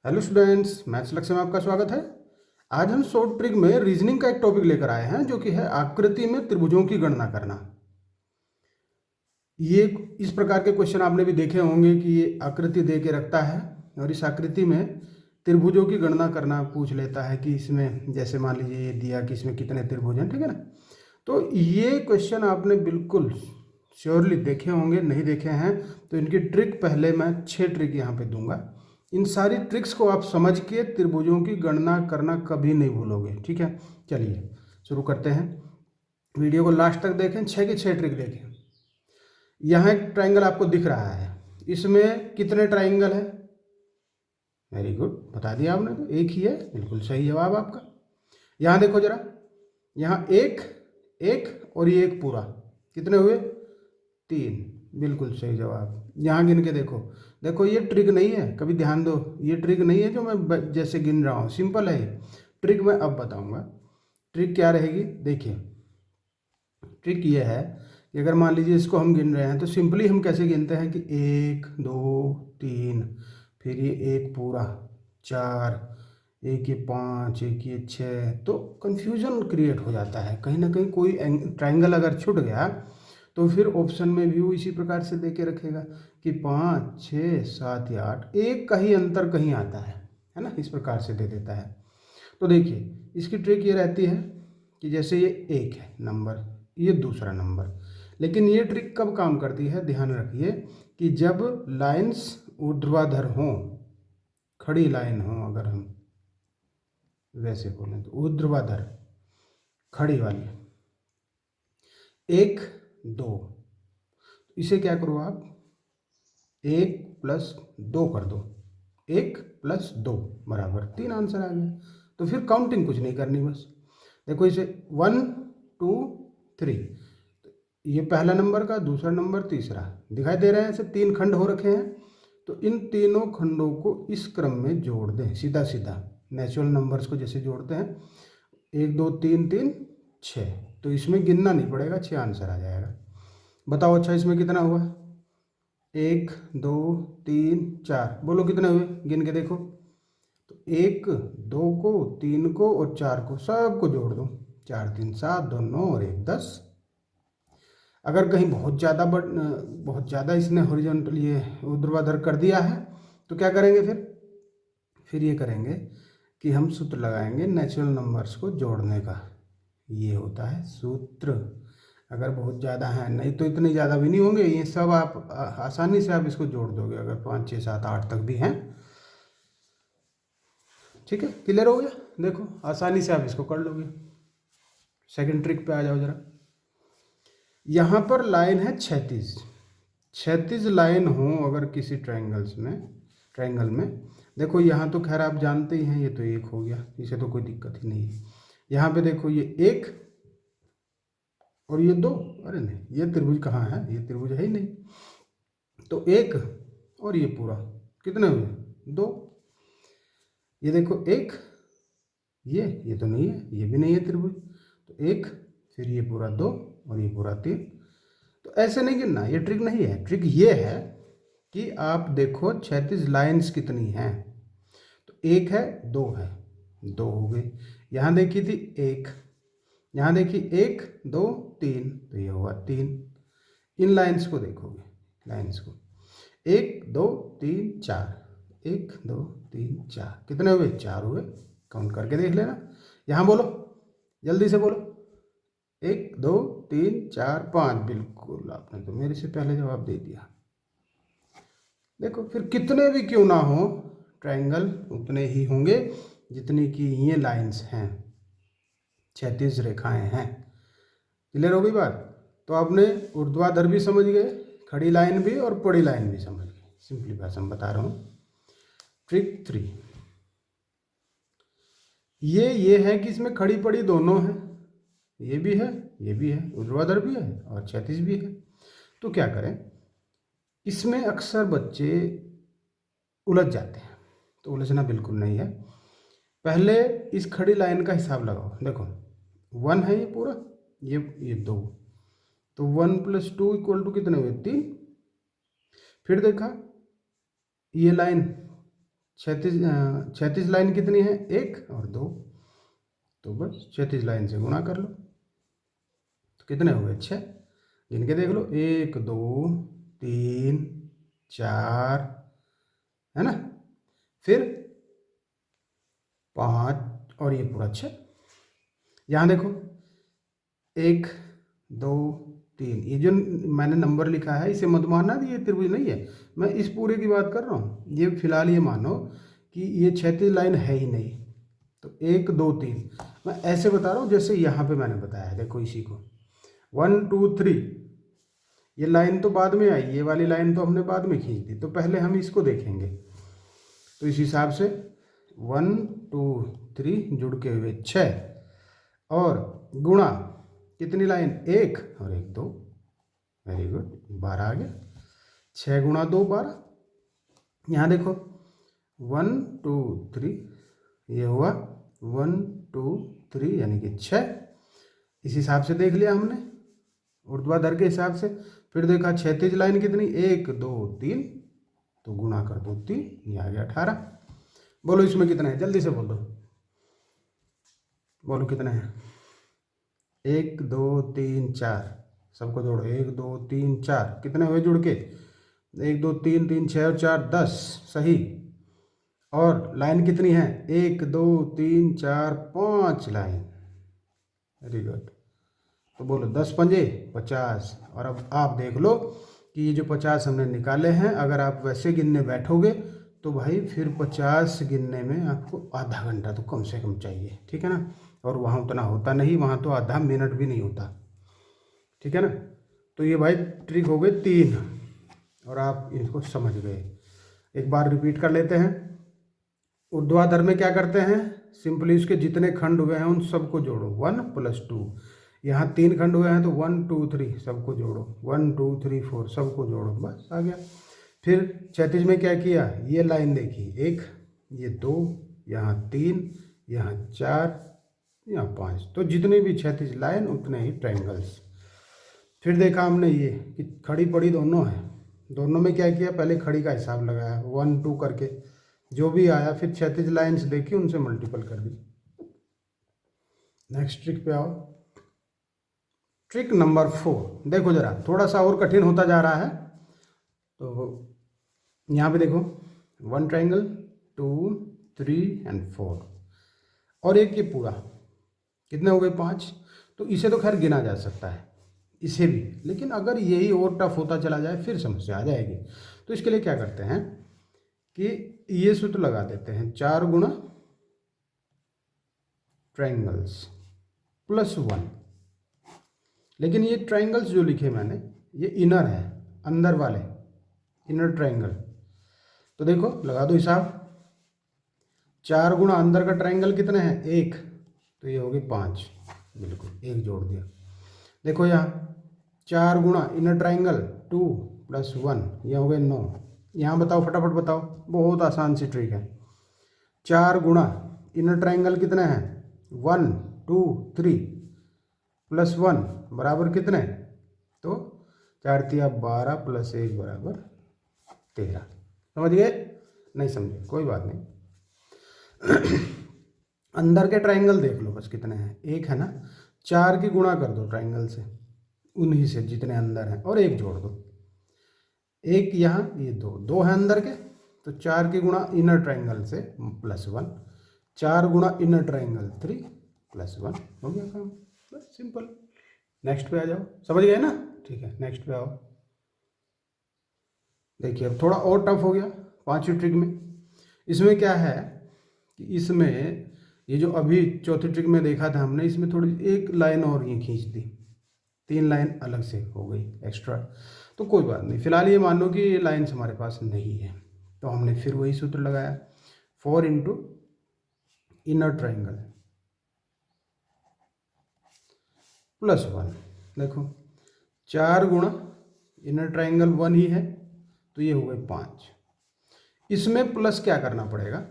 Hello students, maths लक्ष्य में आपका स्वागत है। आज हम शॉर्ट ट्रिक में रीजनिंग का एक टॉपिक लेकर आए हैं जो कि है आकृति में त्रिभुजों की गणना करना। ये इस प्रकार के क्वेश्चन आपने भी देखे होंगे कि ये आकृति दे के रखता है और इस आकृति में त्रिभुजों की गणना करना पूछ लेता है कि इसमें जैसे मान लीजिए ये दिया कि इसमें कितने त्रिभुज हैं, ठीक है ना। तो ये क्वेश्चन आपने बिल्कुल श्योरली देखे होंगे, नहीं देखे हैं तो इनकी ट्रिक पहले मैं 6 ट्रिक यहाँ पे दूंगा। इन सारी ट्रिक्स को आप समझ के त्रिभुजों की गणना करना कभी नहीं भूलोगे, ठीक है। चलिए शुरू करते हैं। वीडियो को लास्ट तक देखें, 6 की 6 ट्रिक देखें। यहाँ एक ट्राइंगल आपको दिख रहा है, इसमें कितने ट्राइंगल है? वेरी गुड, बता दिया आपने, तो एक ही है, बिल्कुल सही जवाब आपका। यहाँ देखो जरा, यहाँ एक एक और ये एक पूरा, कितने हुए? 3, बिल्कुल सही जवाब। यहाँ गिन के देखो, देखो ये ट्रिक नहीं है, कभी ध्यान दो, ये ट्रिक नहीं है जो मैं जैसे गिन रहा हूँ, सिंपल है ये ट्रिक। मैं अब बताऊंगा ट्रिक क्या रहेगी। देखिए ट्रिक ये है कि अगर मान लीजिए इसको हम गिन रहे हैं तो सिंपली हम कैसे गिनते हैं कि 1 2 3, फिर ये एक पूरा 4, एक ये 5, एक ये 6, तो कन्फ्यूजन क्रिएट हो जाता है कहीं ना कहीं। कोई ट्राइंगल अगर छूट गया तो फिर ऑप्शन में भी वो इसी प्रकार से दे के रखेगा कि 5 6 7 या 8, एक का ही अंतर कहीं आता है ना, इस प्रकार से दे देता है। तो देखिए इसकी ट्रिक ये रहती है कि जैसे ये एक है नंबर, ये दूसरा नंबर, लेकिन ये ट्रिक कब काम करती है, ध्यान रखिए कि जब लाइंस ऊर्ध्वाधर हों, खड़ी लाइन हो, अगर हम वैसे बोलें तो ऊर्ध्वाधर खड़ी वाली, 1 2, इसे क्या करो आप 1 + 2 कर दो, 1 + 2 बराबर 3, आंसर आ गया। तो फिर काउंटिंग कुछ नहीं करनी, बस देखो इसे 1 2 3, ये पहला नंबर का, दूसरा नंबर, तीसरा, दिखाई दे रहे हैं ऐसे 3 खंड हो रखे हैं। तो इन तीनों खंडों को इस क्रम में जोड़ दें, सीधा सीधा नेचुरल नंबर्स को जैसे जोड़ते हैं, 1 2 3 3 6, तो इसमें गिनना नहीं पड़ेगा, 6 आंसर आ जाएगा। बताओ अच्छा इसमें कितना हुआ? 1 2 3 4, बोलो कितने हुए, गिन के देखो। तो 1 2 को, 3 को और 4 को, सबको जोड़ दो, 4 3 7, 2 9 और 1 10। अगर कहीं बहुत ज़्यादा इसने हॉरिजॉन्टल ये ऊर्ध्वाधर कर दिया है तो क्या करेंगे फिर ये करेंगे कि हम सूत्र लगाएंगे नेचुरल नंबर्स को जोड़ने का। ये होता है सूत्र। अगर बहुत ज़्यादा है, नहीं तो इतने ज़्यादा भी नहीं होंगे, ये सब आप आसानी से आप इसको जोड़ दोगे, अगर 5 6 7 8 तक भी हैं, ठीक है। क्लियर हो गया? देखो आसानी से आप इसको कर लोगे। सेकंड ट्रिक पे आ जाओ जरा। यहाँ पर लाइन है 36 लाइन हो अगर किसी ट्रायंगल में, देखो यहाँ तो खैर आप जानते ही हैं, ये तो 1 हो गया, इसे तो कोई दिक्कत ही नहीं है। यहाँ पे देखो ये 1 और ये 2, अरे नहीं ये त्रिभुज कहाँ है, ये त्रिभुज है ही नहीं। तो 1 और ये पूरा, कितने हुए? 2। ये देखो 1, ये तो नहीं है, ये भी नहीं है त्रिभुज, तो 1, फिर ये पूरा 2 और ये पूरा 3। तो ऐसे नहीं गिनना, ये ट्रिक नहीं है। ट्रिक ये है कि आप देखो 36 लाइन्स कितनी हैं, तो 1 है 2 है, 2 हो गई। यहाँ देखी थी 1, यहाँ देखी 1 2 3, तो ये हुआ 3। इन लाइन्स को देखोगे, लाइन्स को 1 2 3 4, 1 2 3 4, कितने हुए? 4 हुए, काउंट करके देख लेना। यहाँ बोलो, जल्दी से बोलो, 1 2 3 4 5, बिल्कुल आपने तो मेरे से पहले जवाब दे दिया। देखो फिर कितने भी क्यों ना हो ट्रायंगल, उतने ही होंगे जितनी की ये लाइंस हैं, 36 रेखाएं हैं। क्लियर हो गई बात? तो आपने ऊर्ध्वाधर भी समझ गए, खड़ी लाइन भी और पड़ी लाइन भी समझ गए। सिंपली भाषा में बता रहा हूँ। ट्रिक 3 ये है कि इसमें खड़ी पड़ी दोनों है, ये भी है, ये भी है, ऊर्ध्वाधर भी है और क्षैतिज भी है। तो क्या करें, इसमें अक्सर बच्चे उलझ जाते हैं, तो उलझना बिल्कुल नहीं है। पहले इस खड़ी लाइन का हिसाब लगाओ, देखो 1 है ये पूरा, ये 2, तो 1 + 2 = कितने हुए? 3। फिर देखा ये लाइन क्षैतिज लाइन कितनी है, 1 और 2, तो बस क्षैतिज लाइन से गुणा कर लो। तो कितने हो गए, 6। गिन के देख लो, 1 2 3 4, है ना, फिर 5 और ये पूरा 6। यहाँ देखो 1 2 3, ये जो मैंने नंबर लिखा है इसे मत मानना ये त्रिभुज नहीं है, मैं इस पूरे की बात कर रहा हूँ। ये फिलहाल ये मानो कि ये क्षैतिज लाइन है ही नहीं, तो 1 2 3 मैं ऐसे बता रहा हूँ जैसे यहाँ पे मैंने बताया है। देखो इसी को 1 2 3, ये लाइन तो बाद में आई, ये वाली लाइन तो हमने बाद में खींच दी, तो पहले हम इसको देखेंगे। तो इस हिसाब से 1 2 3 जुड़ के हुए 6 और गुणा कितनी लाइन, 1 और 1 2, वेरी गुड, 12 आ गया। 6 गुणा 2 12। यहाँ देखो 1 2 3, ये हुआ 1 2 3 यानी कि 6। इस हिसाब से देख लिया हमने ऊर्ध्वाधर के हिसाब से। फिर देखा क्षैतिज लाइन कितनी, 1 2 3, तो गुणा कर दो 3, ये आ गया 18। बोलो इसमें कितना है, जल्दी से बोल दो, बोलो कितना है, 1 2 3 4, सबको जोड़ो, 1 2 3 4, कितने हुए जुड़ के, 1 2 3 3 6 और 4 10, सही। और लाइन कितनी है, 1 2 3 4 5 लाइन, वेरी गुड। तो बोलो 10 पंजे 50। और अब आप देख लो कि ये जो 50 हमने निकाले हैं, अगर आप वैसे गिनने बैठोगे तो भाई फिर 50 गिनने में आपको आधा घंटा तो कम से कम चाहिए, ठीक है ना। और वहाँ उतना होता नहीं, वहाँ तो आधा मिनट भी नहीं होता, ठीक है ना। तो ये भाई ट्रिक हो गई 3 और आप इनको समझ गए। एक बार रिपीट कर लेते हैं। ऊर्ध्वाधर में क्या करते हैं, सिंपली उसके जितने खंड हुए हैं उन सबको जोड़ो, 1 + 2। यहाँ 3 खंड हुए हैं तो 1 2 3 सबको जोड़ो, 1 2 3 4 सबको जोड़ो, बस आ गया। फिर क्षैतिज में क्या किया, ये लाइन देखी, 1 ये 2 यहाँ 3 यहाँ 4 यहाँ 5, तो जितनी भी क्षैतिज लाइन उतने ही ट्रायंगल्स। फिर देखा हमने ये कि खड़ी पड़ी दोनों है, दोनों में क्या किया, पहले खड़ी का हिसाब लगाया 1 2 करके, जो भी आया फिर क्षैतिज लाइन्स देखी उनसे मल्टीपल कर दी। नेक्स्ट ट्रिक पे आओ। ट्रिक नंबर 4 देखो जरा, थोड़ा सा और कठिन होता जा रहा है। तो यहाँ पे देखो 1 ट्रायंगल 2 3 एंड 4 और एक ये पूरा, कितने हो गए 5। तो इसे तो खैर गिना जा सकता है इसे भी, लेकिन अगर यही और टफ होता चला जाए फिर समस्या आ जाएगी। तो इसके लिए क्या करते हैं कि ये सूत्र लगा देते हैं, 4 गुणा ट्रायंगल्स +1। लेकिन ये ट्रायंगल्स जो लिखे मैंने ये इनर है, अंदर वाले इनर ट्रायंगल। तो देखो लगा दो हिसाब, 4 गुणा अंदर का ट्रायंगल कितने हैं, 1, तो ये होगी 5, बिल्कुल 1 जोड़ दिया। देखो यहाँ 4 गुणा इनर ट्रायंगल 2 + 1, ये हो गए 9। यहाँ बताओ फटाफट बताओ, बहुत आसान सी ट्रिक है। 4 गुणा इनर ट्रायंगल कितने हैं, 1 2 3 + 1 बराबर कितने, तो 4 तिया 12 + 1 बराबर 13। समझ गए, नहीं समझे कोई बात नहीं। अंदर के ट्रायंगल देख लो बस कितने हैं, 1 है ना, 4 की गुणा कर दो ट्रायंगल से, उन्हीं से जितने अंदर हैं, और 1 जोड़ दो। 1 यहाँ, ये 2 है अंदर के, तो 4 की गुणा इनर ट्रायंगल से +1, 4 गुणा इनर ट्रायंगल 3 +1, हो गया काम, बस सिंपल। नेक्स्ट पे आ जाओ, समझ गए ना, ठीक है नेक्स्ट पे आओ। देखिए अब थोड़ा और टफ हो गया 5वीं ट्रिक में। इसमें क्या है कि इसमें ये जो अभी चौथी ट्रिक में देखा था हमने, इसमें थोड़ी एक लाइन और ये खींच दी, 3 लाइन अलग से हो गई एक्स्ट्रा। तो कोई बात नहीं, फिलहाल ये मान लो कि ये लाइन्स हमारे पास नहीं है, तो हमने फिर वही सूत्र लगाया, 4 × इनर ट्रायंगल +1। देखो 4 गुणा इनर ट्रायंगल 1 ही है, तो ये हो गए 5। इसमें प्लस क्या करना पड़ेगा,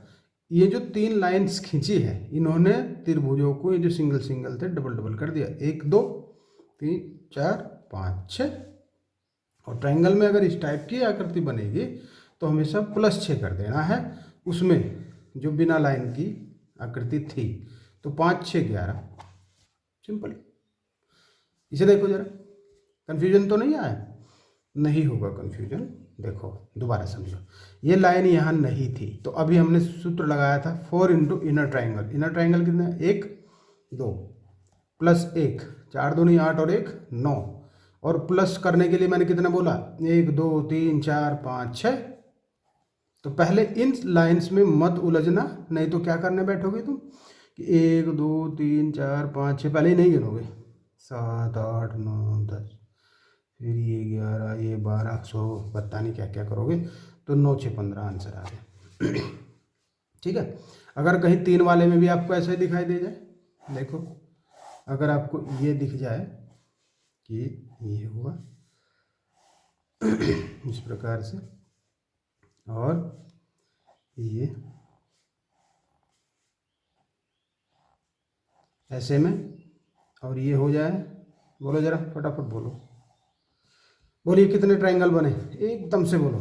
ये जो 3 लाइन्स खींची है इन्होंने त्रिभुजों को, ये जो सिंगल सिंगल थे डबल डबल कर दिया, 1 2 3 4 5 6। और ट्रायंगल में अगर इस टाइप की आकृति बनेगी तो हमेशा +6 कर देना है, उसमें जो बिना लाइन की आकृति थी, तो 5 6 11, सिंपल। इसे देखो जरा, कन्फ्यूजन तो नहीं आया? नहीं होगा कन्फ्यूजन। देखो दोबारा समझो, ये लाइन यहाँ नहीं थी, तो अभी हमने सूत्र लगाया था 4 into inner triangle. Inner triangle कितना है? 1 2 प्लस 1, 4 दूनी 8 और 1 9, और प्लस करने के लिए मैंने कितना बोला? 1 2 3 4 5 6। तो पहले इन लाइंस में मत उलझना, नहीं तो क्या करने बैठोगे तुम कि 1 2 3 4 5 6 पहले ही नहीं गिनोगे, 7 8 9 10, फिर ये 11 ये 12 100 पता नहीं क्या क्या करोगे, तो 9 6 15 आंसर आ गया। ठीक है। अगर कहीं 3 वाले में भी आपको ऐसा ही दिखाई दे जाए, देखो अगर आपको ये दिख जाए कि ये हुआ इस प्रकार से, और ये ऐसे में, और ये हो जाए, बोलो जरा फटाफट बोलो, बोलिए कितने ट्रायंगल बने? एकदम से बोलो।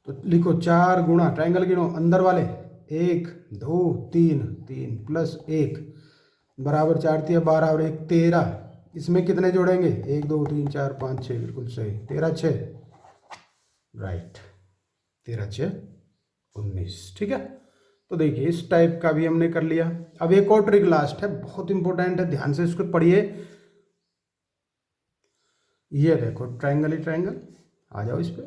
तो लिखो 4 गुणा, ट्रायंगल गिनो अंदर वाले, 1 2 3 3 प्लस 1 बराबर 4 3 12 और 1 13। इसमें कितने जोड़ेंगे? 1 2 3 4 5 6, बिल्कुल सही, 13 6, राइट, 13 6 19। ठीक है। तो देखिए इस टाइप का भी हमने कर लिया। अब एक और ट्रिक लास्ट है, बहुत इंपॉर्टेंट है, ध्यान से इसको पढ़िए। ये देखो ट्रायंगल ही ट्रायंगल, आ जाओ इस पे,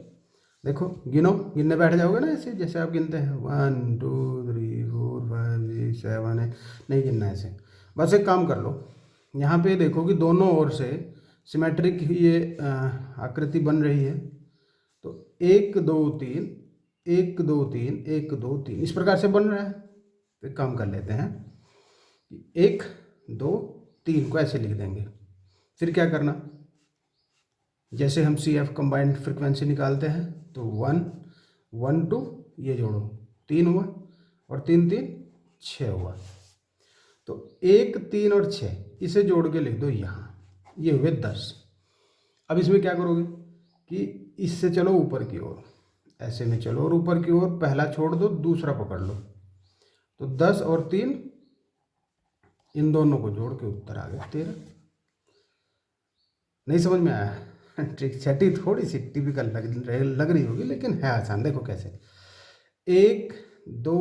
देखो गिनो, गिनने बैठ जाओगे ना ऐसे जैसे आप गिनते हैं 1 2 3 4 5 6 7 8, नहीं गिनना ऐसे। बस एक काम कर लो, यहाँ पे देखो कि दोनों ओर से सिमेट्रिक ये आकृति बन रही है, तो 1 2 3 1 2 3 1 2 3 इस प्रकार से बन रहा है। तो एक काम कर लेते हैं, 1 2 3 को ऐसे लिख देंगे। फिर क्या करना, जैसे हम CF कंबाइंड फ्रिक्वेंसी निकालते हैं, तो 1 1 2 ये जोड़ो 3 हुआ, और 3 3 6 हुआ, तो 1 3 और 6 इसे जोड़ के लिख दो यहाँ, ये हुए 10। अब इसमें क्या करोगे कि इससे चलो ऊपर की ओर, ऐसे में चलो और ऊपर की ओर, पहला छोड़ दो दूसरा पकड़ लो, तो 10 और 3 इन दोनों को जोड़ के उत्तर आ गया 13। नहीं समझ में आया? ट्रिक छठी थोड़ी सी टिपिकल लग रही होगी, लेकिन है आसान। देखो कैसे, 1 2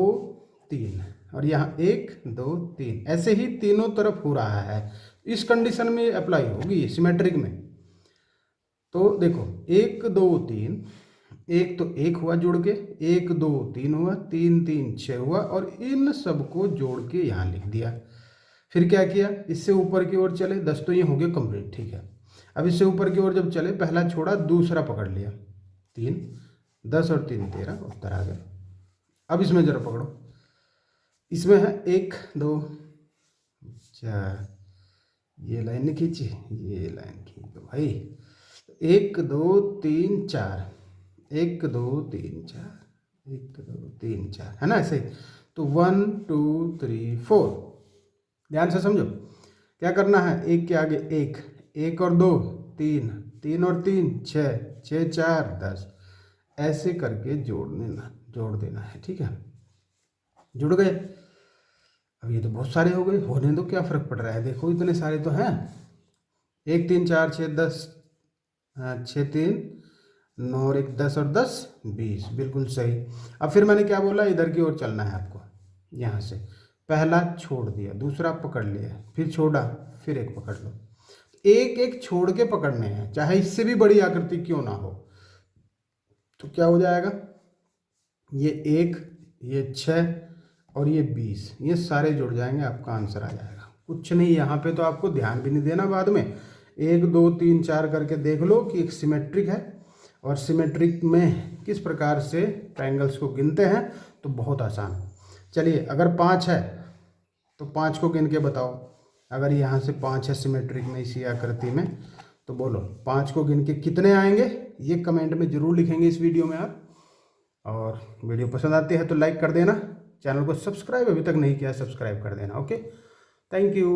3 और यहाँ 1 2 3, ऐसे ही तीनों तरफ हो रहा है। इस कंडीशन में अप्लाई होगी सिमेट्रिक में। तो देखो 1 2 3, एक तो 1 हुआ जुड़ के, 1 2 3 हुआ, 3 3 6 हुआ, और इन सबको जोड़ के यहाँ लिख दिया। फिर क्या किया, इससे ऊपर की ओर चले, 10 तो ये हो गए कंप्लीट। ठीक है। अब इससे ऊपर की ओर जब चले, पहला छोड़ा दूसरा पकड़ लिया, 3 10 और 3 13, उत्तर आ गया। अब इसमें जरा पकड़ो, इसमें है 1 2 4, ये लाइन खींची, ये लाइन खींच दो भाई, 1 2 3 4 1 2 3 4 1 2 3 4, है ना ऐसे। तो 1 2 3 4, ध्यान से समझो क्या करना है। 1 के आगे 1, 1 और 2 3, 3 और 3 6, 6 4 10, ऐसे करके जोड़ देना है। ठीक है, जुड़ गए। अब ये तो बहुत सारे हो गए, होने दो, क्या फर्क पड़ रहा है, देखो इतने सारे तो हैं। 1 3 4 6 10, 6 3 9 और 1 10 और 10 20, बिल्कुल सही। अब फिर मैंने क्या बोला, इधर की ओर चलना है आपको, यहाँ से पहला छोड़ दिया, दूसरा पकड़ लिया, फिर छोड़ा, फिर एक पकड़ लो। एक एक छोड़ के पकड़ने हैं, चाहे इससे भी बड़ी आकृति क्यों ना हो। तो क्या हो जाएगा, ये 1 ये 6 और ये 20, ये सारे जुड़ जाएंगे, आपका आंसर आ जाएगा। कुछ नहीं, यहाँ पे तो आपको ध्यान भी नहीं देना, बाद में 1 2 3 4 करके देख लो कि एक सिमेट्रिक है, और सिमेट्रिक में किस प्रकार से ट्रायंगल्स को गिनते हैं, तो बहुत आसान। चलिए अगर 5 है तो 5 को गिन के बताओ। अगर यहाँ से 5 है सिमेट्रिक में इसी आकृति में, तो बोलो 5 को गिन के कितने आएंगे, ये कमेंट में ज़रूर लिखेंगे इस वीडियो में आप। और वीडियो पसंद आती है तो लाइक कर देना, चैनल को सब्सक्राइब अभी तक नहीं किया सब्सक्राइब कर देना। Okay, thank you.